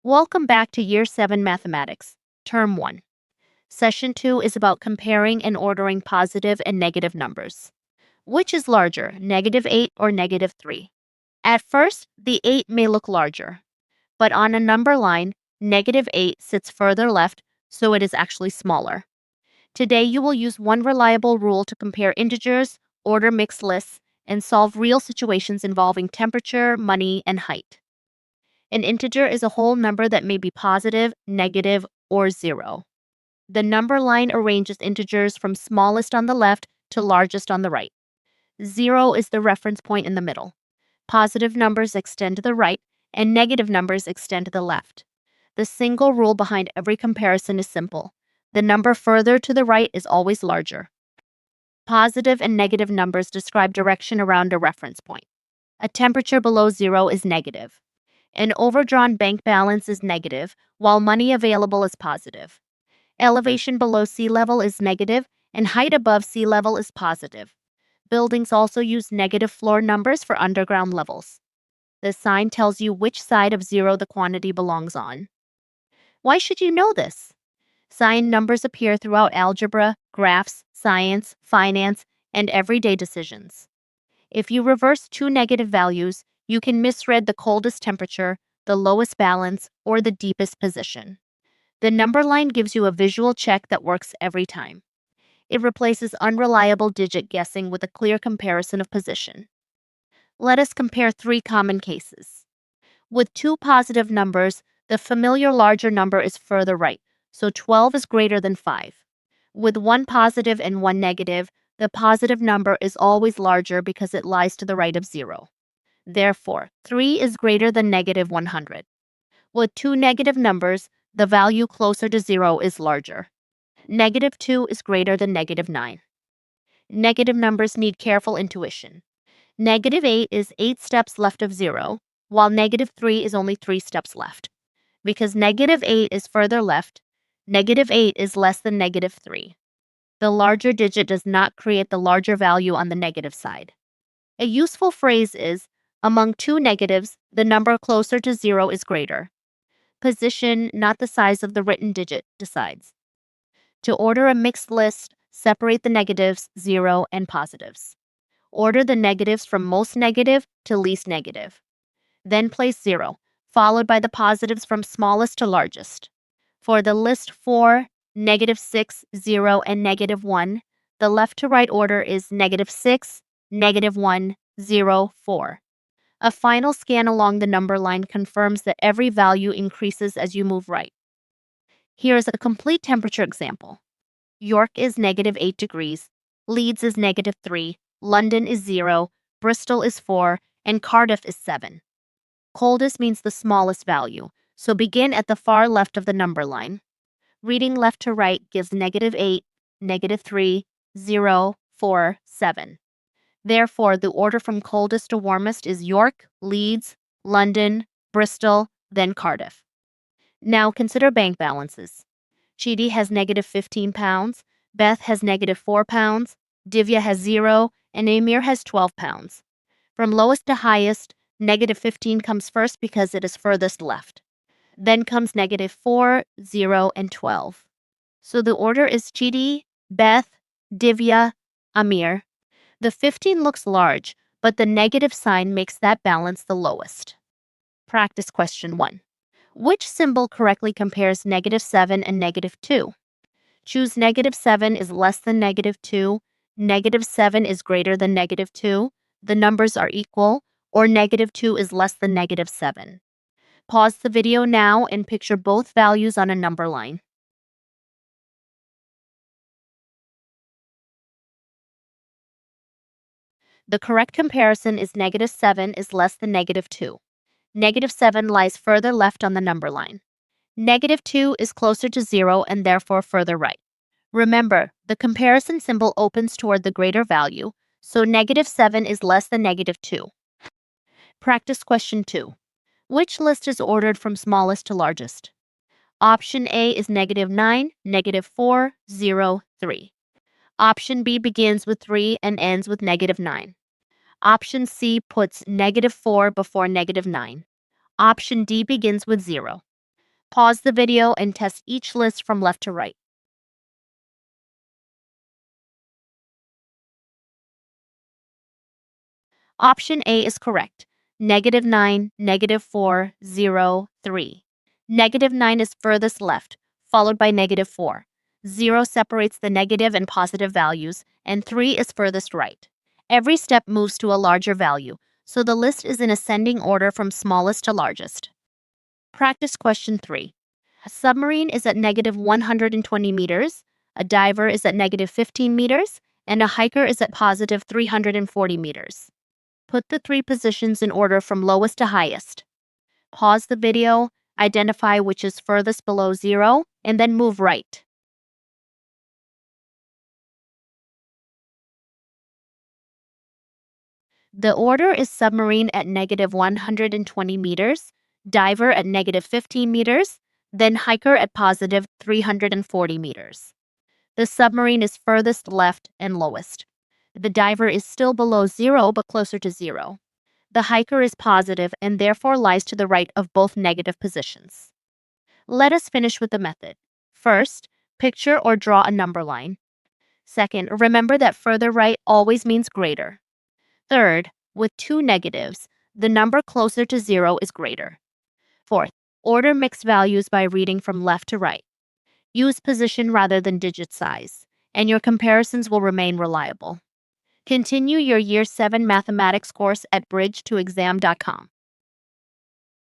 Welcome back to Year 7 Mathematics, Term 1. Session 2 is about comparing and ordering positive and negative numbers. Which is larger, -8 or -3? At first, the 8 may look larger, but on a number line, -8 sits further left, so it is actually smaller. Today, you will use one reliable rule to compare integers, order mixed lists, and solve real situations involving temperature, money, and height. An integer is a whole number that may be positive, negative, or 0. The number line arranges integers from smallest on the left to largest on the right. 0 is the reference point in the middle. Positive numbers extend to the right, and negative numbers extend to the left. The single rule behind every comparison is simple. The number further to the right is always larger. Positive and negative numbers describe direction around a reference point. A temperature below 0 is negative. An overdrawn bank balance is negative, while money available is positive. Elevation below sea level is negative, and height above sea level is positive. Buildings also use negative floor numbers for underground levels. The sign tells you which side of 0 the quantity belongs on. Why should you know this? Sign numbers appear throughout algebra, graphs, science, finance, and everyday decisions. If you reverse two negative values, you can misread the coldest temperature, the lowest balance, or the deepest position. The number line gives you a visual check that works every time. It replaces unreliable digit guessing with a clear comparison of position. Let us compare three common cases. With two positive numbers, the familiar larger number is further right, so 12 is greater than 5. With one positive and one negative, the positive number is always larger because it lies to the right of 0. Therefore, 3 is greater than -100. With two negative numbers, the value closer to 0 is larger. -2 is greater than -9. Negative numbers need careful intuition. -8 is 8 steps left of 0, while -3 is only 3 steps left. Because -8 is further left, -8 is less than -3. The larger digit does not create the larger value on the negative side. A useful phrase is, among two negatives, the number closer to 0 is greater. Position, not the size of the written digit, decides. To order a mixed list, separate the negatives, 0, and positives. Order the negatives from most negative to least negative. Then place 0, followed by the positives from smallest to largest. For the list 4, -6, 0, and -1, the left to right order is -6, -1, 0, 4. A final scan along the number line confirms that every value increases as you move right. Here is a complete temperature example. York is -8 degrees, Leeds is -3, London is 0, Bristol is 4, and Cardiff is 7. Coldest means the smallest value, so begin at the far left of the number line. Reading left to right gives -8, -3, 0, 4, 7. Therefore, the order from coldest to warmest is York, Leeds, London, Bristol, then Cardiff. Now consider bank balances. Chidi has -15 pounds, Beth has -4 pounds, Divya has 0, and Amir has 12 pounds. From lowest to highest, -15 comes first because it is furthest left. Then comes -4, 0, and 12. So the order is Chidi, Beth, Divya, Amir. The 15 looks large, but the negative sign makes that balance the lowest. Practice question 1. Which symbol correctly compares -7 and -2? Choose -7 is less than -2, -7 is greater than -2, the numbers are equal, or -2 is less than -7. Pause the video now and picture both values on a number line. The correct comparison is -7 is less than -2. -7 lies further left on the number line. -2 is closer to 0 and therefore further right. Remember, the comparison symbol opens toward the greater value, so -7 is less than -2. Practice question 2. Which list is ordered from smallest to largest? Option A is -9, -4, 0, 3. Option B begins with 3 and ends with -9. Option C puts -4 before -9. Option D begins with 0. Pause the video and test each list from left to right. Option A is correct. -9, -4, 0, 3. -9 is furthest left, followed by -4. 0 separates the negative and positive values, and 3 is furthest right. Every step moves to a larger value, so the list is in ascending order from smallest to largest. Practice question 3. A submarine is at -120 meters, a diver is at -15 meters, and a hiker is at +340 meters. Put the three positions in order from lowest to highest. Pause the video, identify which is furthest below 0, and then move right. The order is submarine at -120 meters, diver at -15 meters, then hiker at +340 meters. The submarine is furthest left and lowest. The diver is still below 0 but closer to 0. The hiker is positive and therefore lies to the right of both negative positions. Let us finish with the method. First, picture or draw a number line. Second, remember that further right always means greater. Third, with two negatives, the number closer to 0 is greater. Fourth, order mixed values by reading from left to right. Use position rather than digit size, and your comparisons will remain reliable. Continue your Year 7 mathematics course at bridge2exam.com.